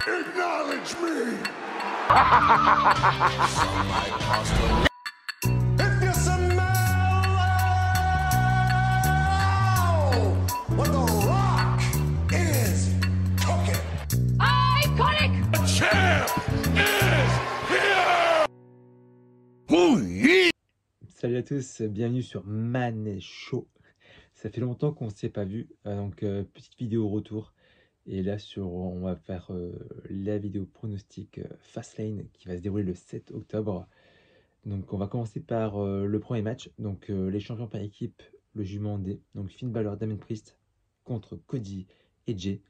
Acknowledge me! If you smell what the rock is cooking. Iconic! The champ is here! Oh yeah! Salut à tous, bienvenue sur Manet Show. Ça fait longtemps qu'on ne s'est pas vu, donc petite vidéo retour. Et là on va faire la vidéo pronostic Fastlane qui va se dérouler le 7 octobre. Donc on va commencer par le premier match. Donc les champions par équipe, le jugement D. Donc Finn Balor, Damien Priest contre Cody et Jay.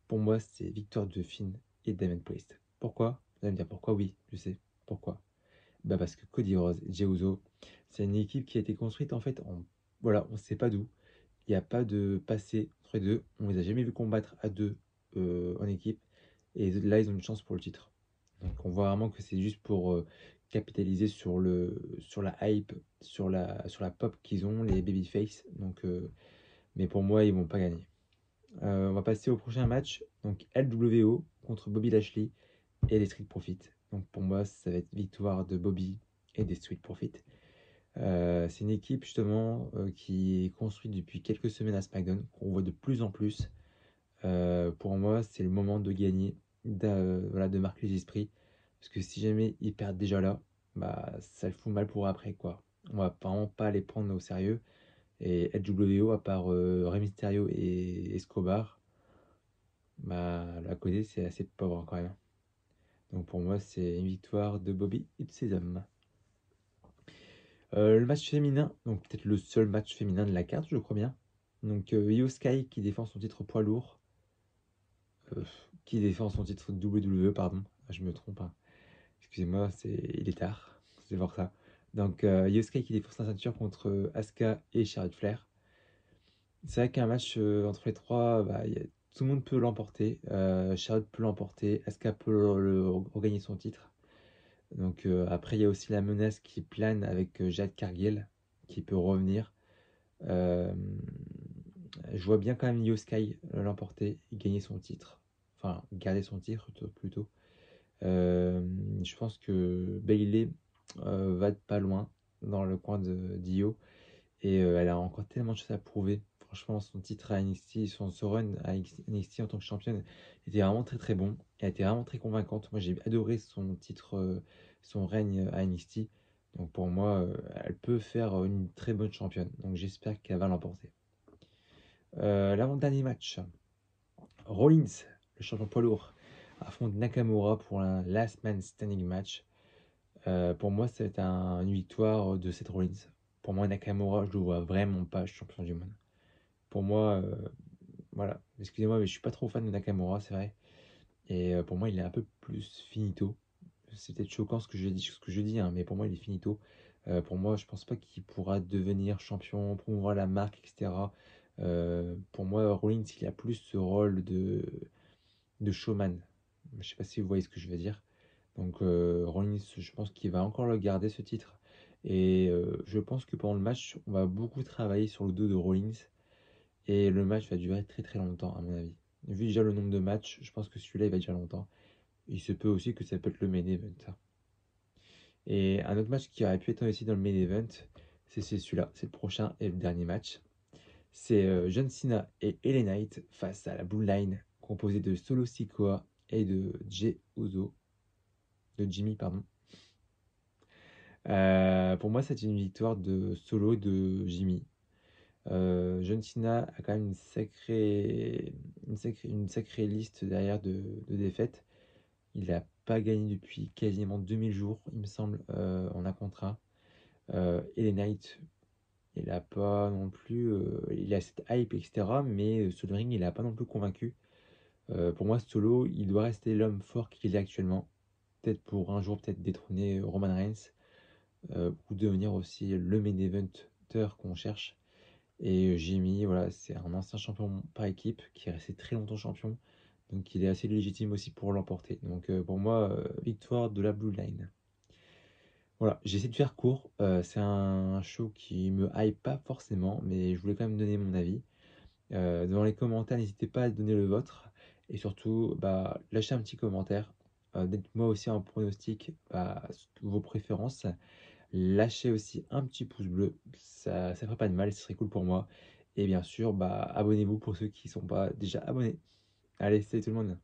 Pour moi c'est victoire de Finn et Damien Priest. Pourquoi? Vous allez me dire pourquoi? Oui, je sais. Pourquoi? Bah parce que Cody Rhodes, Jey Uso, c'est une équipe qui a été construite en fait voilà, on ne sait pas d'où. Il n'y a pas de passé entre les deux. On ne les a jamais vus combattre à deux en équipe. Et là, ils ont une chance pour le titre. Donc on voit vraiment que c'est juste pour capitaliser sur la hype, sur la pop qu'ils ont, les babyface. Donc, mais pour moi, ils vont pas gagner. On va passer au prochain match. Donc LWO contre Bobby Lashley et les Street Profits. Donc pour moi, ça va être victoire de Bobby et des Street Profits. C'est une équipe justement qui est construite depuis quelques semaines à SmackDown, qu'on voit de plus en plus. Pour moi, c'est le moment de gagner, de marquer les esprits. Parce que si jamais ils perdent déjà là, bah, ça le fout mal pour après, quoi. On va vraiment pas les prendre au sérieux. Et LWO, à part Rey Mysterio et Escobar, bah, à côté, c'est assez pauvre quand même. Donc pour moi, c'est une victoire de Bobby et de ses hommes. Le match féminin, donc peut-être le seul match féminin de la carte, je crois bien. Donc Io Sky qui défend son titre poids lourd. Qui défend son titre WWE, pardon. Ah, je me trompe. Hein. Excusez-moi, il est tard. C'est pour ça. Donc Io Sky qui défend sa ceinture contre Asuka et Charlotte Flair. C'est vrai qu'un match entre les trois, bah, tout le monde peut l'emporter. Charlotte peut l'emporter. Asuka peut regagner son titre. Donc après, il y a aussi la menace qui plane avec Jade Cargill qui peut revenir. Je vois bien quand même Io Sky l'emporter et gagner son titre. Enfin, garder son titre plutôt. Je pense que Bayley va pas loin dans le coin d'Io. Et elle a encore tellement de choses à prouver. Franchement, son titre à NXT, son run à NXT en tant que championne était vraiment très très bon. Elle était vraiment très convaincante. Moi, j'ai adoré son titre, son règne à NXT. Donc pour moi, elle peut faire une très bonne championne. Donc j'espère qu'elle va l'emporter. L'avant-dernier match. Rollins, le champion poids lourd, affronte Nakamura pour un Last Man Standing match. Pour moi, c'est une victoire de Seth Rollins. Pour moi, Nakamura, je le vois vraiment pas champion du monde. Pour moi, voilà, excusez-moi, mais je suis pas trop fan de Nakamura, c'est vrai. Et pour moi, il est un peu plus finito. C'est peut-être choquant ce que je dis, hein, mais pour moi, il est finito. Pour moi, je pense pas qu'il pourra devenir champion, promouvoir la marque, etc. Pour moi, Rollins, il a plus ce rôle de showman. Je sais pas si vous voyez ce que je veux dire. Donc Rollins, je pense qu'il va encore le garder ce titre. Et je pense que pendant le match, on va beaucoup travailler sur le dos de Rollins. Et le match va durer très très longtemps, à mon avis. Vu déjà le nombre de matchs, je pense que celui-là, il va durer longtemps. Il se peut aussi que ça peut être le main event. Et un autre match qui aurait pu être aussi dans le main event, c'est celui-là. C'est le prochain et le dernier match. C'est John Cena et LA Knight face à la Blue Line, composée de Solo Sikoa et de Jey Uso. De Jimmy, pardon. Pour moi, c'est une victoire de Solo de Jimmy. John Cena a quand même une sacrée liste derrière de défaites. Il n'a pas gagné depuis quasiment 2000 jours, il me semble, en un contrat. Et les Knights, il a pas non plus. Il a cette hype, etc. Mais sur le ring, il n'a pas non plus convaincu. Pour moi, Solo, il doit rester l'homme fort qu'il est actuellement. Peut-être pour un jour, peut-être détrôner Roman Reigns. Ou devenir aussi le main eventer qu'on cherche. Et Jimmy, voilà, c'est un ancien champion par équipe qui est resté très longtemps champion. Donc il est assez légitime aussi pour l'emporter. Donc pour moi, victoire de la Blue Line. Voilà, j'essaie de faire court. C'est un show qui me hype pas forcément, mais je voulais quand même donner mon avis. Dans les commentaires, n'hésitez pas à donner le vôtre. Et surtout, bah, lâchez un petit commentaire. Dites-moi aussi en pronostic bah, vos préférences. Lâchez aussi un petit pouce bleu, ça ferait pas de mal, ce serait cool pour moi. Et bien sûr, bah, abonnez-vous pour ceux qui sont pas déjà abonnés. Allez, salut tout le monde.